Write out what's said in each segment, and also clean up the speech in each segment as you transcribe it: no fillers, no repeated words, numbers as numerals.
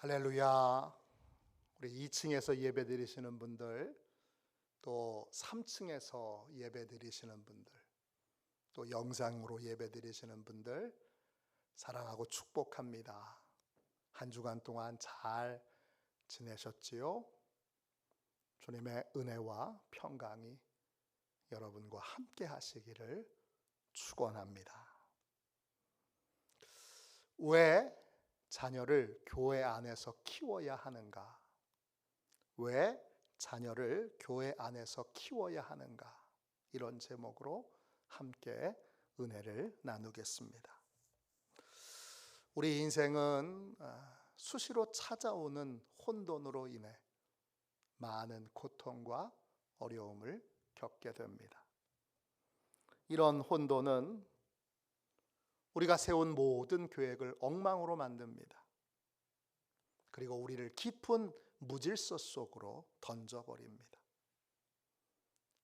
할렐루야. 우리 2층에서 예배 드리시는 분들, 또 3층에서 예배 드리시는 분들, 또 영상으로 예배 드리시는 분들 사랑하고 축복합니다. 한 주간 동안 잘 지내셨지요? 주님의 은혜와 평강이 여러분과 함께 하시기를 축원합니다. 왜 자녀를 교회 안에서 키워야 하는가? 왜 자녀를 교회 안에서 키워야 하는가? 이런 제목으로 함께 은혜를 나누겠습니다. 우리 인생은 수시로 찾아오는 혼돈으로 인해 많은 고통과 어려움을 겪게 됩니다. 이런 혼돈은 우리가 세운 모든 계획을 엉망으로 만듭니다. 그리고 우리를 깊은 무질서 속으로 던져버립니다.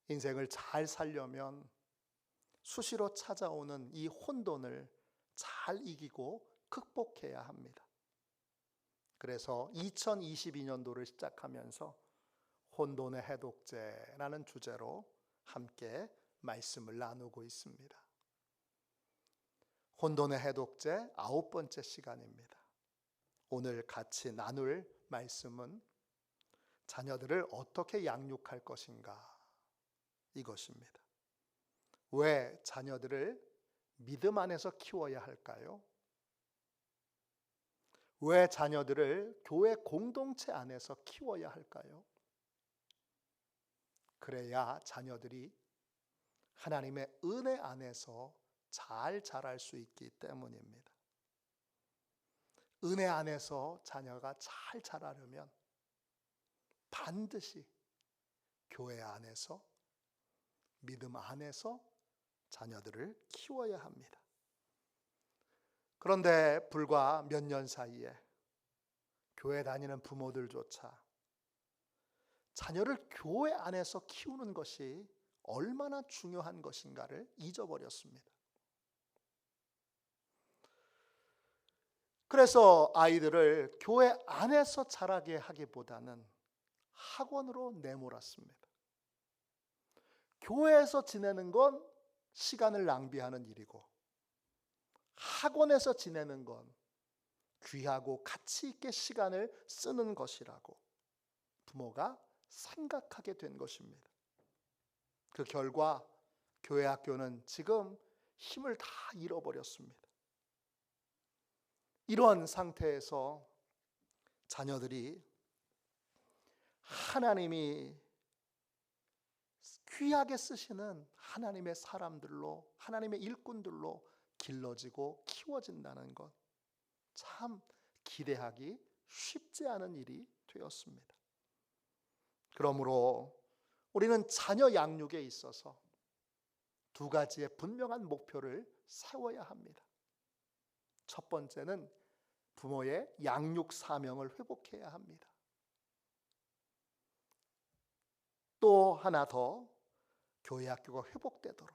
인생을 잘 살려면 수시로 찾아오는 이 혼돈을 잘 이기고 극복해야 합니다. 그래서 2022년도를 시작하면서 혼돈의 해독제라는 주제로 함께 말씀을 나누고 있습니다. 혼돈의 해독제 9번째 시간입니다. 오늘 같이 나눌 말씀은 자녀들을 어떻게 양육할 것인가, 이것입니다. 왜 자녀들을 믿음 안에서 키워야 할까요? 왜 자녀들을 교회 공동체 안에서 키워야 할까요? 그래야 자녀들이 하나님의 은혜 안에서 잘 자랄 수 있기 때문입니다. 은혜 안에서 자녀가 잘 자라려면 반드시 교회 안에서, 믿음 안에서 자녀들을 키워야 합니다. 그런데 불과 몇 년 사이에 교회 다니는 부모들조차 자녀를 교회 안에서 키우는 것이 얼마나 중요한 것인가를 잊어버렸습니다. 그래서 아이들을 교회 안에서 자라게 하기보다는 학원으로 내몰았습니다. 교회에서 지내는 건 시간을 낭비하는 일이고, 학원에서 지내는 건 귀하고 가치 있게 시간을 쓰는 것이라고 부모가 생각하게 된 것입니다. 그 결과 교회 학교는 지금 힘을 다 잃어버렸습니다. 이런 상태에서 자녀들이 하나님이 귀하게 쓰시는 하나님의 사람들로, 하나님의 일꾼들로 길러지고 키워진다는 것, 참 기대하기 쉽지 않은 일이 되었습니다. 그러므로 우리는 자녀 양육에 있어서 두 가지의 분명한 목표를 세워야 합니다. 첫 번째는 부모의 양육 사명을 회복해야 합니다. 또 하나 더, 교회 학교가 회복되도록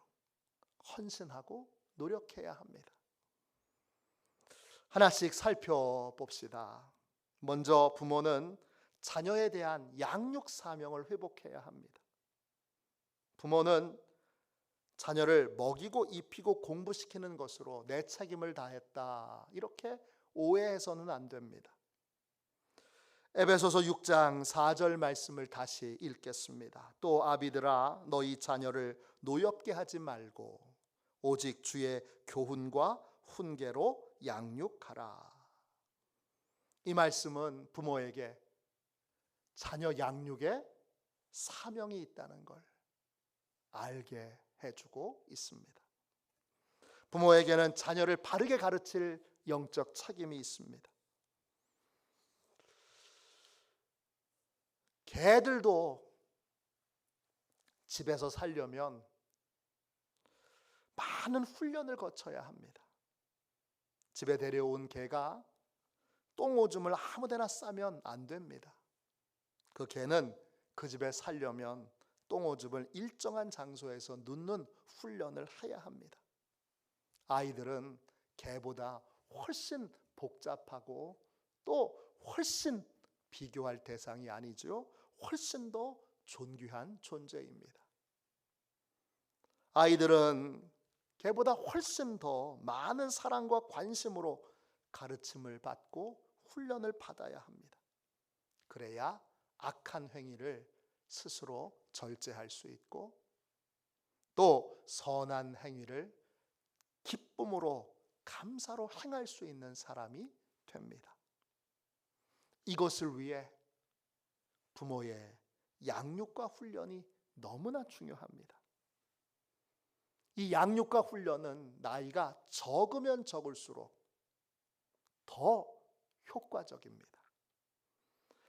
헌신하고 노력해야 합니다. 하나씩 살펴봅시다. 먼저 부모는 자녀에 대한 양육 사명을 회복해야 합니다. 부모는 자녀를 먹이고 입히고 공부시키는 것으로 내 책임을 다했다, 이렇게 오해해서는 안 됩니다. 에베소서 6장 4절 말씀을 다시 읽겠습니다. 또 아비들아, 너희 자녀를 노엽게 하지 말고 오직 주의 교훈과 훈계로 양육하라. 이 말씀은 부모에게 자녀 양육에 사명이 있다는 걸 알게 해주고 있습니다. 부모에게는 자녀를 바르게 가르칠 영적 책임이 있습니다. 개들도 집에서 살려면 많은 훈련을 거쳐야 합니다. 집에 데려온 개가 똥오줌을 아무데나 싸면 안 됩니다. 그 개는 그 집에 살려면 똥오줌을 일정한 장소에서 눕는 훈련을 해야 합니다. 아이들은 개보다 훨씬 복잡하고 또 훨씬 비교할 대상이 아니죠. 훨씬 더 존귀한 존재입니다. 아이들은 걔보다 훨씬 더 많은 사랑과 관심으로 가르침을 받고 훈련을 받아야 합니다. 그래야 악한 행위를 스스로 절제할 수 있고 또 선한 행위를 기쁨으로 감사로 행할 수 있는 사람이 됩니다. 이것을 위해 부모의 양육과 훈련이 너무나 중요합니다. 이 양육과 훈련은 나이가 적으면 적을수록 더 효과적입니다.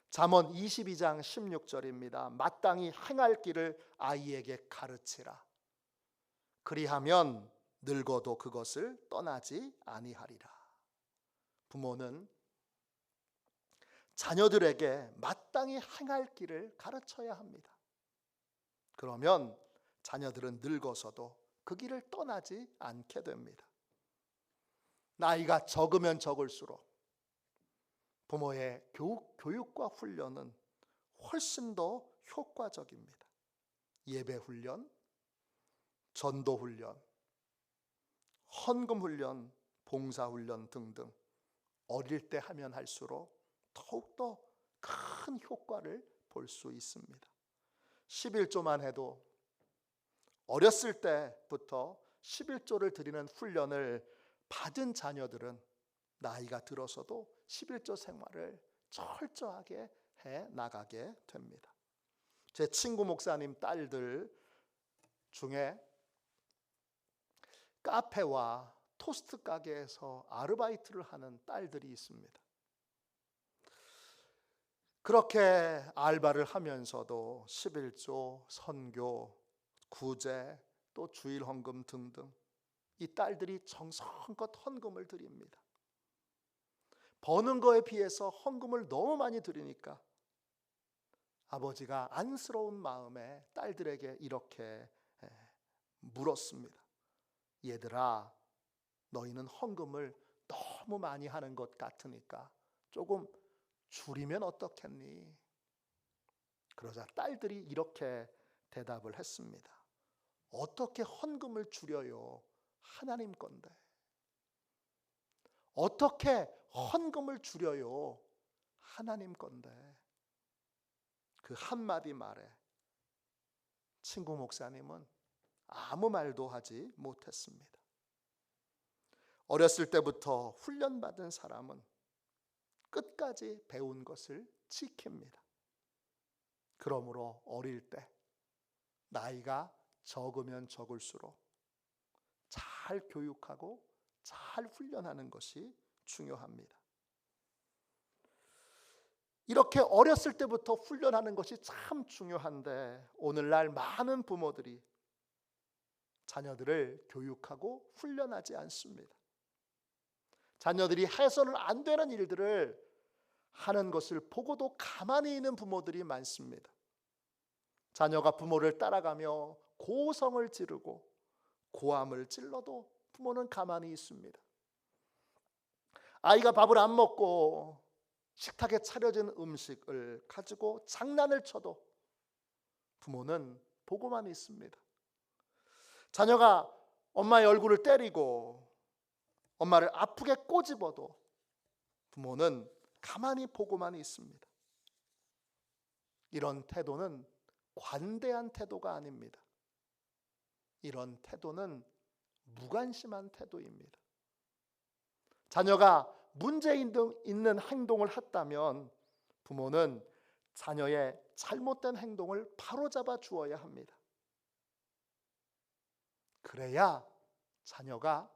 잠언 22장 16절입니다. 마땅히 행할 길을 아이에게 가르치라. 그리하면 늙어도 그것을 떠나지 아니하리라. 부모는 자녀들에게 마땅히 행할 길을 가르쳐야 합니다. 그러면 자녀들은 늙어서도 그 길을 떠나지 않게 됩니다. 나이가 적으면 적을수록 부모의 교육과 훈련은 훨씬 더 효과적입니다. 예배 훈련, 전도 훈련, 헌금 훈련, 봉사 훈련 등등 어릴 때 하면 할수록 더욱더 큰 효과를 볼 수 있습니다. 11조만 해도 어렸을 때부터 11조를 드리는 훈련을 받은 자녀들은 나이가 들어서도 11조 생활을 철저하게 해 나가게 됩니다. 제 친구 목사님 딸들 중에 카페와 토스트 가게에서 아르바이트를 하는 딸들이 있습니다. 그렇게 알바를 하면서도 11조, 선교, 구제, 또 주일 헌금 등등 이 딸들이 정성껏 헌금을 드립니다. 버는 거에 비해서 헌금을 너무 많이 드리니까 아버지가 안쓰러운 마음에 딸들에게 이렇게 물었습니다. 얘들아, 너희는 헌금을 너무 많이 하는 것 같으니까 조금 줄이면 어떻겠니? 그러자 딸들이 이렇게 대답을 했습니다. 어떻게 헌금을 줄여요? 하나님 건데. 어떻게 헌금을 줄여요? 하나님 건데. 그 한마디 말에 친구 목사님은 아무 말도 하지 못했습니다. 어렸을 때부터 훈련받은 사람은 끝까지 배운 것을 지킵니다. 그러므로 어릴 때 나이가 적으면 적을수록 잘 교육하고 잘 훈련하는 것이 중요합니다. 이렇게 어렸을 때부터 훈련하는 것이 참 중요한데 오늘날 많은 부모들이 자녀들을 교육하고 훈련하지 않습니다. 자녀들이 해서는 안 되는 일들을 하는 것을 보고도 가만히 있는 부모들이 많습니다. 자녀가 부모를 따라가며 고성을 지르고 고함을 찔러도 부모는 가만히 있습니다. 아이가 밥을 안 먹고 식탁에 차려진 음식을 가지고 장난을 쳐도 부모는 보고만 있습니다. 자녀가 엄마의 얼굴을 때리고 엄마를 아프게 꼬집어도 부모는 가만히 보고만 있습니다. 이런 태도는 관대한 태도가 아닙니다. 이런 태도는 무관심한 태도입니다. 자녀가 문제 있는 행동을 했다면 부모는 자녀의 잘못된 행동을 바로잡아 주어야 합니다. 그래야 자녀가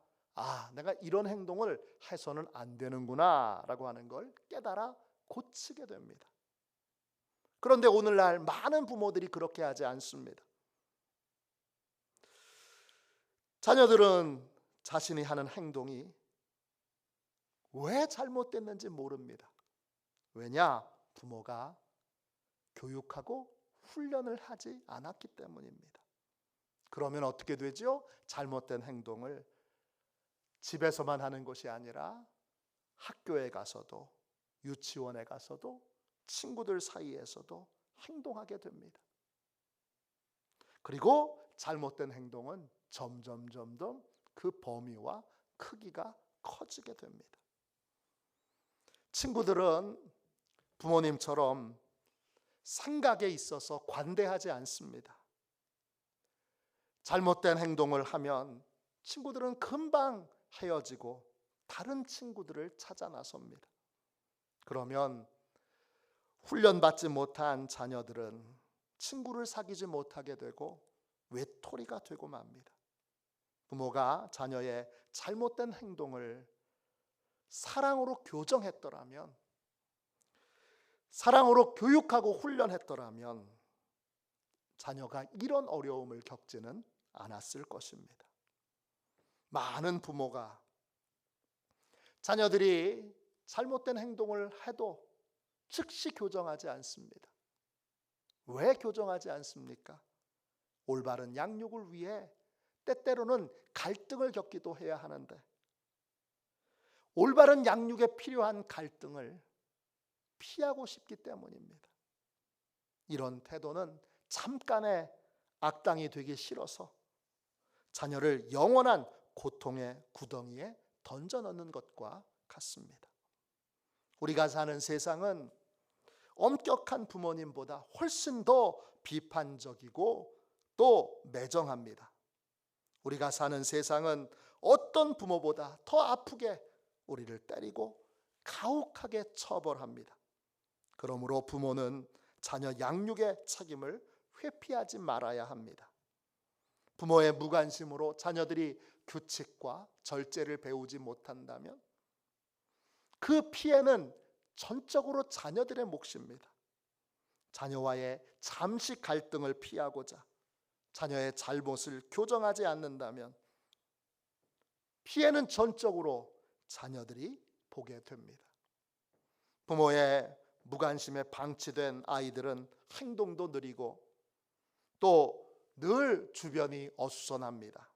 내가 이런 행동을 해서는 안 되는구나 라고 하는 걸 깨달아 고치게 됩니다. 그런데 오늘날 많은 부모들이 그렇게 하지 않습니다. 자녀들은 자신이 하는 행동이 왜 잘못됐는지 모릅니다. 왜냐? 부모가 교육하고 훈련을 하지 않았기 때문입니다. 그러면 어떻게 되죠? 잘못된 행동을 집에서만 하는 것이 아니라 학교에 가서도 유치원에 가서도 친구들 사이에서도 행동하게 됩니다. 그리고 잘못된 행동은 점점 그 범위와 크기가 커지게 됩니다. 친구들은 부모님처럼 생각에 있어서 관대하지 않습니다. 잘못된 행동을 하면 친구들은 금방 헤어지고 다른 친구들을 찾아 나섭니다. 그러면 훈련받지 못한 자녀들은 친구를 사귀지 못하게 되고 외톨이가 되고 맙니다. 부모가 자녀의 잘못된 행동을 사랑으로 교정했더라면, 사랑으로 교육하고 훈련했더라면 자녀가 이런 어려움을 겪지는 않았을 것입니다. 많은 부모가 자녀들이 잘못된 행동을 해도 즉시 교정하지 않습니다. 왜 교정하지 않습니까? 올바른 양육을 위해 때때로는 갈등을 겪기도 해야 하는데, 올바른 양육에 필요한 갈등을 피하고 싶기 때문입니다. 이런 태도는 잠깐의 악당이 되기 싫어서 자녀를 영원한 고통의 구덩이에 던져 넣는 것과 같습니다. 우리가 사는 세상은 엄격한 부모님보다 훨씬 더 비판적이고 또 매정합니다. 우리가 사는 세상은 어떤 부모보다 더 아프게 우리를 때리고 가혹하게 처벌합니다. 그러므로 부모는 자녀 양육의 책임을 회피하지 말아야 합니다. 부모의 무관심으로 자녀들이 규칙과 절제를 배우지 못한다면 그 피해는 전적으로 자녀들의 몫입니다. 자녀와의 잠시 갈등을 피하고자 자녀의 잘못을 교정하지 않는다면 피해는 전적으로 자녀들이 보게 됩니다. 부모의 무관심에 방치된 아이들은 행동도 느리고 또 늘 주변이 어수선합니다.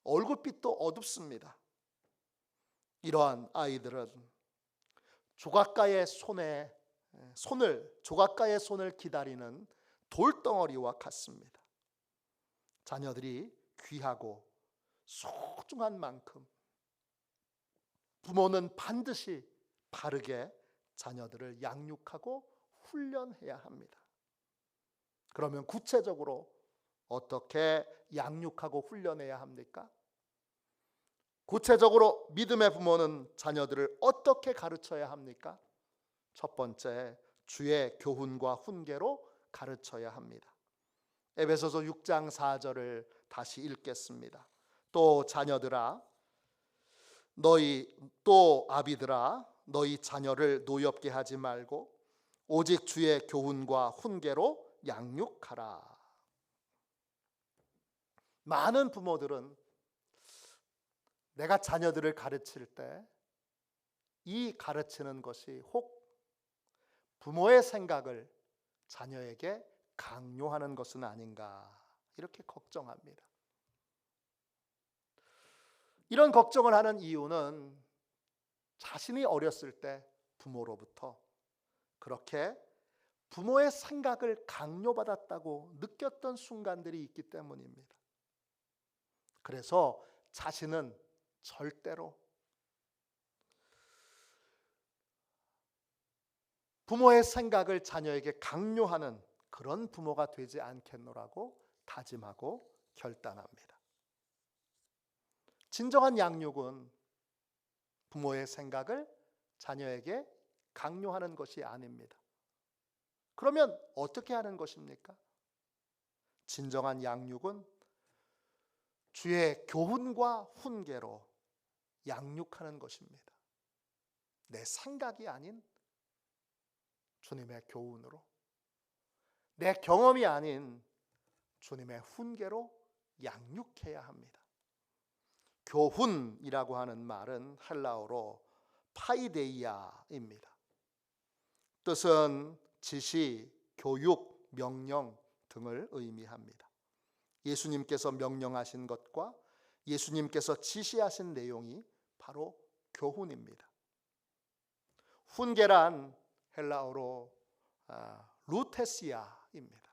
얼굴빛도 어둡습니다. 이러한 아이들은 조각가의 손을 기다리는 돌덩어리와 같습니다. 자녀들이 귀하고 소중한 만큼 부모는 반드시 바르게 자녀들을 양육하고 훈련해야 합니다. 그러면 구체적으로 어떻게 양육하고 훈련해야 합니까? 구체적으로 믿음의 부모는 자녀들을 어떻게 가르쳐야 합니까? 첫 번째, 주의 교훈과 훈계로 가르쳐야 합니다. 에베소서 6장 4절을 다시 읽겠습니다. 또 자녀들아, 아비들아, 너희 자녀를 노엽게 하지 말고 오직 주의 교훈과 훈계로 양육하라. 많은 부모들은 내가 자녀들을 가르칠 때 이 가르치는 것이 혹 부모의 생각을 자녀에게 강요하는 것은 아닌가, 이렇게 걱정합니다. 이런 걱정을 하는 이유는 자신이 어렸을 때 부모로부터 그렇게 부모의 생각을 강요받았다고 느꼈던 순간들이 있기 때문입니다. 그래서 자신은 절대로 부모의 생각을 자녀에게 강요하는 그런 부모가 되지 않겠노라고 다짐하고 결단합니다. 진정한 양육은 부모의 생각을 자녀에게 강요하는 것이 아닙니다. 그러면 어떻게 하는 것입니까? 진정한 양육은 주의 교훈과 훈계로 양육하는 것입니다. 내 생각이 아닌 주님의 교훈으로, 내 경험이 아닌 주님의 훈계로 양육해야 합니다. 교훈이라고 하는 말은 헬라어로 파이데이아입니다. 뜻은 지시, 교육, 명령 등을 의미합니다. 예수님께서 명령하신 것과 예수님께서 지시하신 내용이 바로 교훈입니다. 훈계란 헬라어로 루테시아입니다.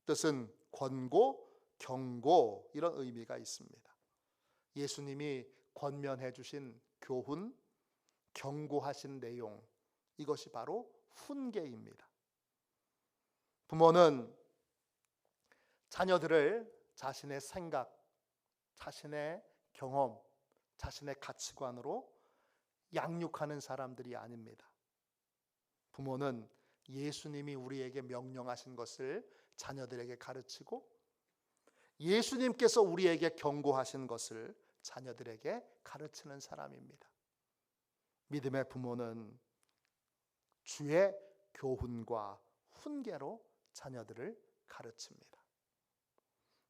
뜻은 권고, 경고 이런 의미가 있습니다. 예수님이 권면해 주신 교훈, 경고하신 내용, 이것이 바로 훈계입니다. 부모는 자녀들을 자신의 생각, 자신의 경험, 자신의 가치관으로 양육하는 사람들이 아닙니다. 부모는 예수님이 우리에게 명령하신 것을 자녀들에게 가르치고 예수님께서 우리에게 경고하신 것을 자녀들에게 가르치는 사람입니다. 믿음의 부모는 주의 교훈과 훈계로 자녀들을 가르칩니다.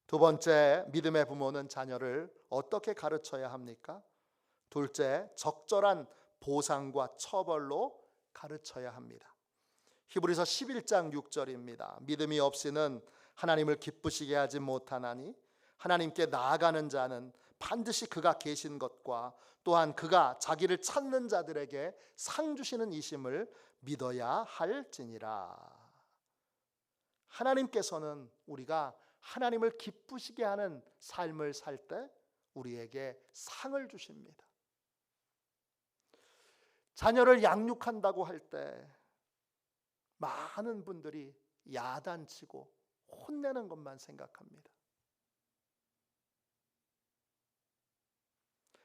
두 번째, 믿음의 부모는 자녀를 어떻게 가르쳐야 합니까? 둘째, 적절한 보상과 처벌로 가르쳐야 합니다. 히브리서 11장 6절입니다. 믿음이 없이는 하나님을 기쁘시게 하지 못하나니 하나님께 나아가는 자는 반드시 그가 계신 것과 또한 그가 자기를 찾는 자들에게 상 주시는 이심을 믿어야 할지니라. 하나님께서는 우리가 하나님을 기쁘시게 하는 삶을 살 때 우리에게 상을 주십니다. 자녀를 양육한다고 할 때 많은 분들이 야단치고 혼내는 것만 생각합니다.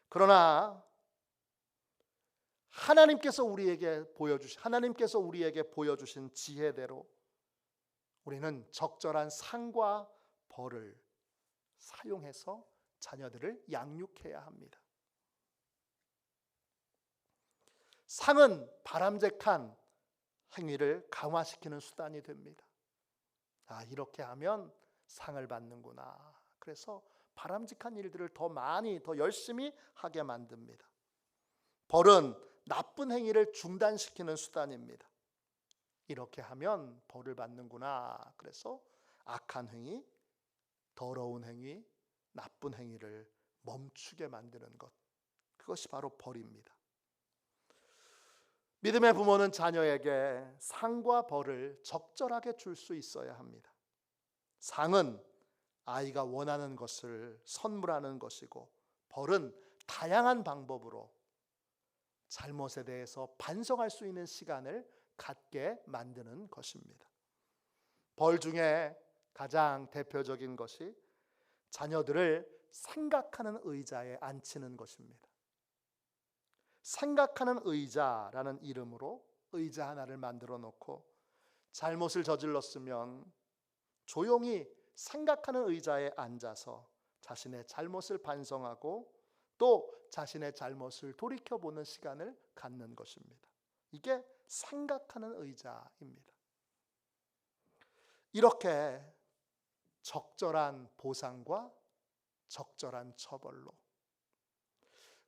그러나 하나님께서 우리에게 보여주신 지혜대로 우리는 적절한 상과 벌을 사용해서 자녀들을 양육해야 합니다. 상은 바람직한 행위를 강화시키는 수단이 됩니다. 이렇게 하면 상을 받는구나. 그래서 바람직한 일들을 더 많이, 더 열심히 하게 만듭니다. 벌은 나쁜 행위를 중단시키는 수단입니다. 이렇게 하면 벌을 받는구나. 그래서 악한 행위, 더러운 행위, 나쁜 행위를 멈추게 만드는 것, 그것이 바로 벌입니다. 믿음의 부모는 자녀에게 상과 벌을 적절하게 줄 수 있어야 합니다. 상은 아이가 원하는 것을 선물하는 것이고, 벌은 다양한 방법으로 잘못에 대해서 반성할 수 있는 시간을 갖게 만드는 것입니다. 벌 중에 가장 대표적인 것이 자녀들을 생각하는 의자에 앉히는 것입니다. 생각하는 의자라는 이름으로 의자 하나를 만들어 놓고 잘못을 저질렀으면 조용히 생각하는 의자에 앉아서 자신의 잘못을 반성하고 또 자신의 잘못을 돌이켜보는 시간을 갖는 것입니다. 이게 생각하는 의자입니다. 이렇게 적절한 보상과 적절한 처벌로,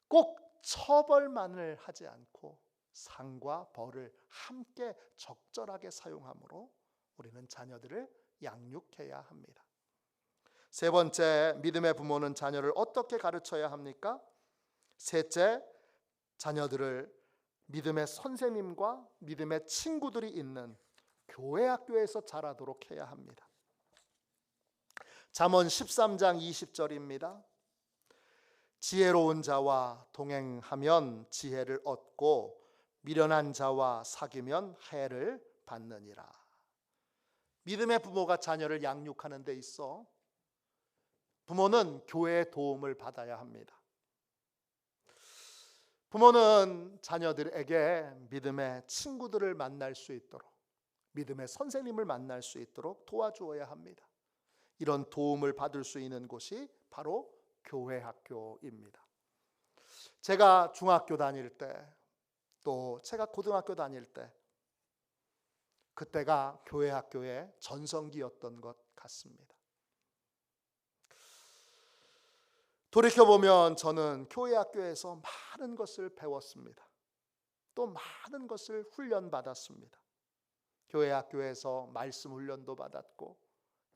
꼭 처벌만을 하지 않고 상과 벌을 함께 적절하게 사용함으로 우리는 자녀들을 양육해야 합니다. 세 번째, 믿음의 부모는 자녀를 어떻게 가르쳐야 합니까? 셋째, 자녀들을 믿음의 선생님과 믿음의 친구들이 있는 교회 학교에서 자라도록 해야 합니다. 잠언 13장 20절입니다. 지혜로운 자와 동행하면 지혜를 얻고 미련한 자와 사귀면 해를 받느니라. 믿음의 부모가 자녀를 양육하는 데 있어 부모는 교회의 도움을 받아야 합니다. 부모는 자녀들에게 믿음의 친구들을 만날 수 있도록, 믿음의 선생님을 만날 수 있도록 도와주어야 합니다. 이런 도움을 받을 수 있는 곳이 바로 교회 학교입니다. 제가 중학교 다닐 때, 또 제가 고등학교 다닐 때, 그때가 교회 학교의 전성기였던 것 같습니다. 돌이켜보면 저는 교회 학교에서 많은 것을 배웠습니다. 또 많은 것을 훈련받았습니다. 교회 학교에서 말씀 훈련도 받았고,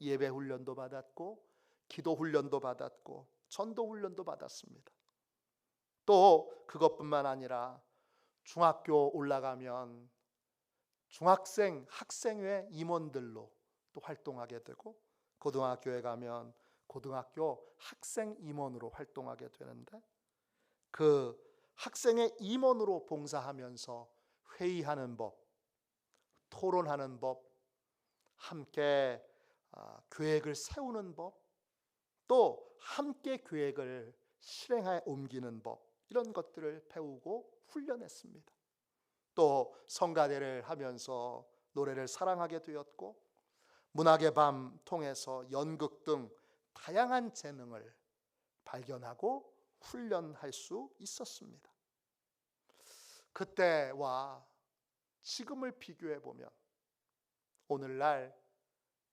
예배 훈련도 받았고, 기도 훈련도 받았고, 전도 훈련도 받았습니다. 또 그것뿐만 아니라 중학교 올라가면 중학생, 학생회 임원들로 또 활동하게 되고, 고등학교에 가면 고등학교 학생 임원으로 활동하게 되는데, 그 학생의 임원으로 봉사하면서 회의하는 법, 토론하는 법, 함께 계획을 세우는 법, 또 함께 계획을 실행에 옮기는 법, 이런 것들을 배우고 훈련했습니다. 또 성가대를 하면서 노래를 사랑하게 되었고, 문학의 밤 통해서 연극 등 다양한 재능을 발견하고 훈련할 수 있었습니다. 그때와 지금을 비교해 보면 오늘날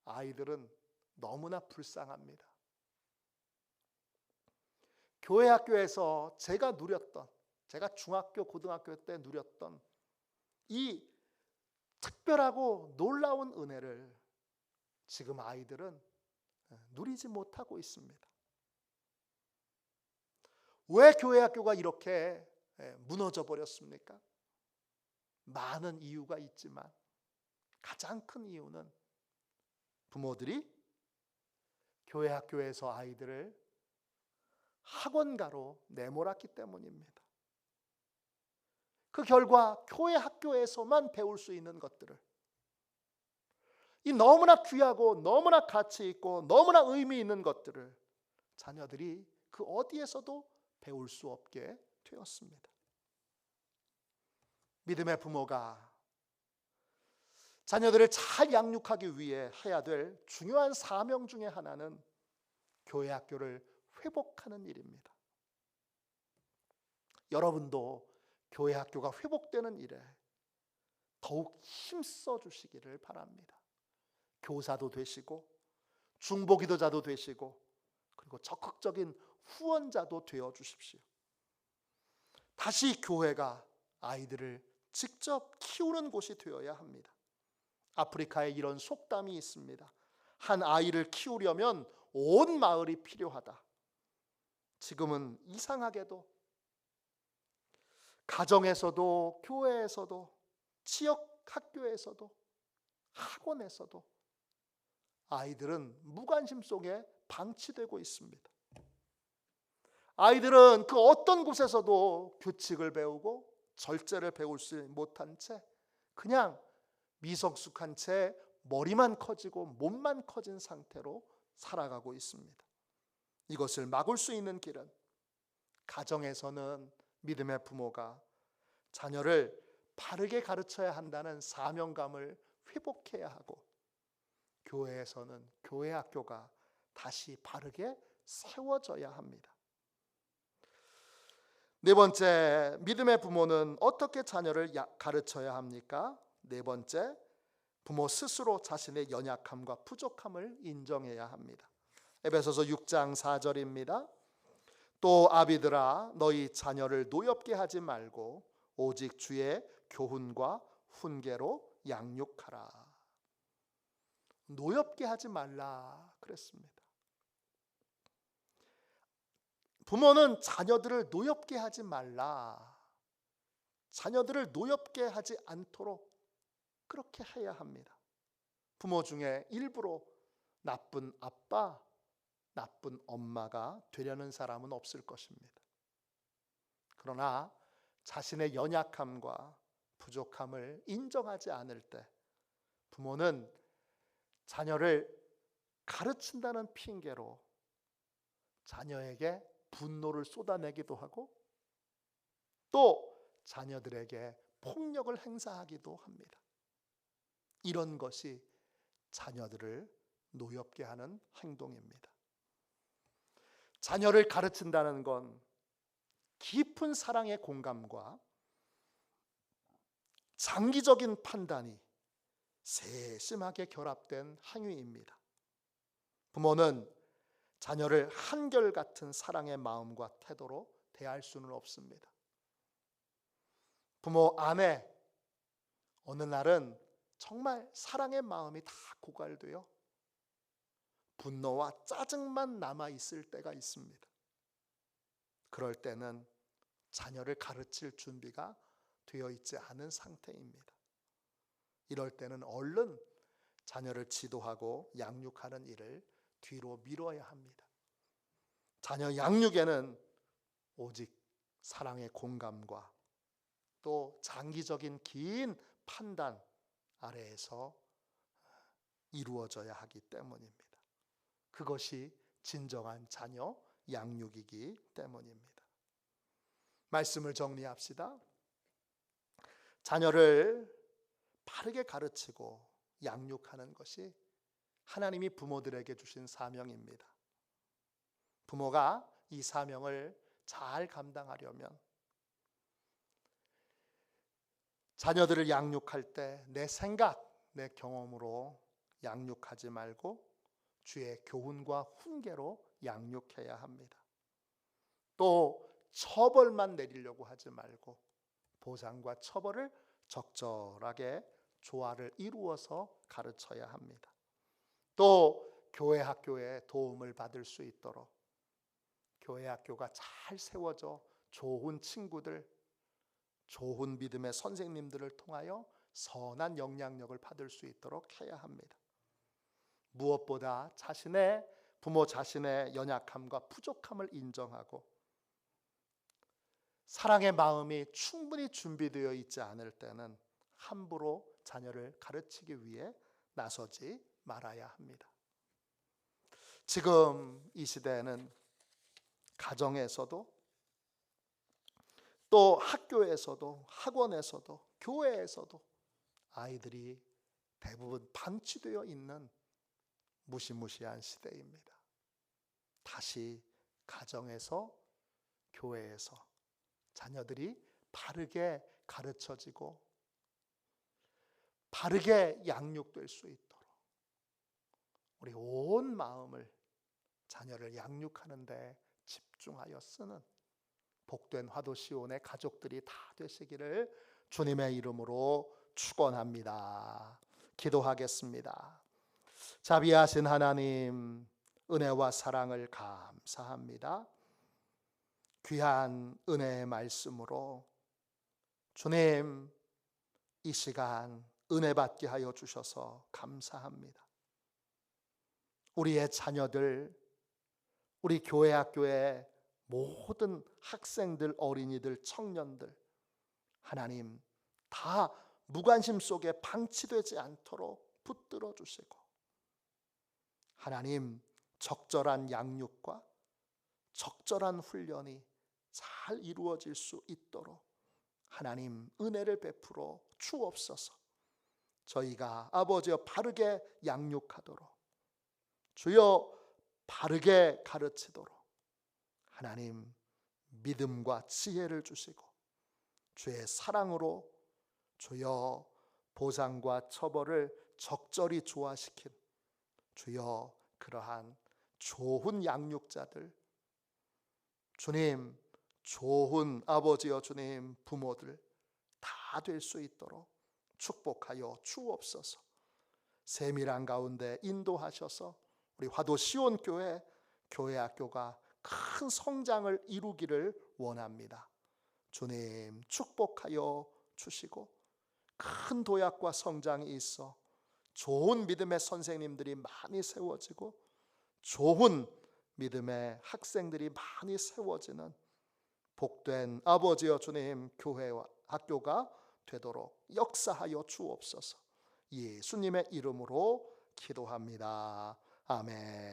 아이들은 너무나 불쌍합니다. 교회 학교에서 제가 중학교, 고등학교 때 누렸던 이 특별하고 놀라운 은혜를 지금 아이들은 누리지 못하고 있습니다. 왜 교회 학교가 이렇게 무너져 버렸습니까? 많은 이유가 있지만 가장 큰 이유는 부모들이 교회 학교에서 아이들을 학원가로 내몰았기 때문입니다. 그 결과 교회 학교에서만 배울 수 있는 것들을, 이 너무나 귀하고 너무나 가치 있고 너무나 의미 있는 것들을 자녀들이 그 어디에서도 배울 수 없게 되었습니다. 믿음의 부모가 자녀들을 잘 양육하기 위해 해야 될 중요한 사명 중에 하나는 교회 학교를 회복하는 일입니다. 여러분도 교회 학교가 회복되는 일에 더욱 힘써 주시기를 바랍니다. 교사도 되시고 중보기도자도 되시고, 그리고 적극적인 후원자도 되어 주십시오. 다시 교회가 아이들을 직접 키우는 곳이 되어야 합니다. 아프리카에 이런 속담이 있습니다. 한 아이를 키우려면 온 마을이 필요하다. 지금은 이상하게도 가정에서도 교회에서도 지역 학교에서도 학원에서도 아이들은 무관심 속에 방치되고 있습니다. 아이들은 그 어떤 곳에서도 규칙을 배우고 절제를 배울 수 못한 채 그냥 미성숙한 채 머리만 커지고 몸만 커진 상태로 살아가고 있습니다. 이것을 막을 수 있는 길은 가정에서는 믿음의 부모가 자녀를 바르게 가르쳐야 한다는 사명감을 회복해야 하고, 교회에서는 교회 학교가 다시 바르게 세워져야 합니다. 네 번째, 믿음의 부모는 어떻게 자녀를 가르쳐야 합니까? 네 번째, 부모 스스로 자신의 연약함과 부족함을 인정해야 합니다. 에베소서 6장 4절입니다. 또 아비들아, 너희 자녀를 노엽게 하지 말고 오직 주의 교훈과 훈계로 양육하라. 노엽게 하지 말라 그랬습니다. 부모는 자녀들을 노엽게 하지 말라, 자녀들을 노엽게 하지 않도록 그렇게 해야 합니다. 부모 중에 일부러 나쁜 아빠, 나쁜 엄마가 되려는 사람은 없을 것입니다. 그러나 자신의 연약함과 부족함을 인정하지 않을 때 부모는 자녀를 가르친다는 핑계로 자녀에게 분노를 쏟아내기도 하고, 또 자녀들에게 폭력을 행사하기도 합니다. 이런 것이 자녀들을 노엽게 하는 행동입니다. 자녀를 가르친다는 건 깊은 사랑의 공감과 장기적인 판단이 세심하게 결합된 행위입니다. 부모는 자녀를 한결같은 사랑의 마음과 태도로 대할 수는 없습니다. 부모 안에 어느 날은 정말 사랑의 마음이 다 고갈되어 분노와 짜증만 남아있을 때가 있습니다. 그럴 때는 자녀를 가르칠 준비가 되어 있지 않은 상태입니다. 이럴 때는 얼른 자녀를 지도하고 양육하는 일을 뒤로 미뤄야 합니다. 자녀 양육에는 오직 사랑의 공감과 또 장기적인 긴 판단 아래에서 이루어져야 하기 때문입니다. 그것이 진정한 자녀 양육이기 때문입니다. 말씀을 정리합시다. 자녀를 바르게 가르치고 양육하는 것이 하나님이 부모들에게 주신 사명입니다. 부모가 이 사명을 잘 감당하려면 자녀들을 양육할 때 내 생각, 내 경험으로 양육하지 말고 주의 교훈과 훈계로 양육해야 합니다. 또 처벌만 내리려고 하지 말고 보상과 처벌을 적절하게 조화를 이루어서 가르쳐야 합니다. 또 교회 학교에 도움을 받을 수 있도록 교회 학교가 잘 세워져 좋은 친구들, 좋은 믿음의 선생님들을 통하여 선한 영향력을 받을 수 있도록 해야 합니다. 무엇보다 부모 자신의 연약함과 부족함을 인정하고 사랑의 마음이 충분히 준비되어 있지 않을 때는 함부로 자녀를 가르치기 위해 나서지 말아야 합니다. 지금 이 시대에는 가정에서도 또 학교에서도 학원에서도 교회에서도 아이들이 대부분 방치되어 있는 무시무시한 시대입니다. 다시 가정에서 교회에서 자녀들이 바르게 가르쳐지고 바르게 양육될 수 있도록 우리 온 마음을 자녀를 양육하는 데 집중하여 쓰는 복된 화도시온의 가족들이 다 되시기를 주님의 이름으로 축원합니다. 기도하겠습니다. 자비하신 하나님, 은혜와 사랑을 감사합니다. 귀한 은혜의 말씀으로 주님 이 시간 은혜 받게 하여 주셔서 감사합니다. 우리의 자녀들, 우리 교회 학교의 모든 학생들, 어린이들, 청년들 하나님 다 무관심 속에 방치되지 않도록 붙들어 주시고 하나님 적절한 양육과 적절한 훈련이 잘 이루어질 수 있도록 하나님 은혜를 베풀어 주옵소서. 저희가 아버지여 바르게 양육하도록 주여 바르게 가르치도록 하나님 믿음과 지혜를 주시고 주의 사랑으로 주여 보상과 처벌을 적절히 조화시킨 주여 그러한 좋은 양육자들 주님 좋은 아버지여 주님 부모들 다 될 수 있도록 축복하여 주옵소서. 세밀한 가운데 인도하셔서 우리 화도 시온교회 교회 학교가 큰 성장을 이루기를 원합니다. 주님 축복하여 주시고 큰 도약과 성장이 있어 좋은 믿음의 선생님들이 많이 세워지고 좋은 믿음의 학생들이 많이 세워지는 복된 아버지여 주님 교회와 학교가 되도록 역사하여 주옵소서. 예수님의 이름으로 기도합니다. 아멘.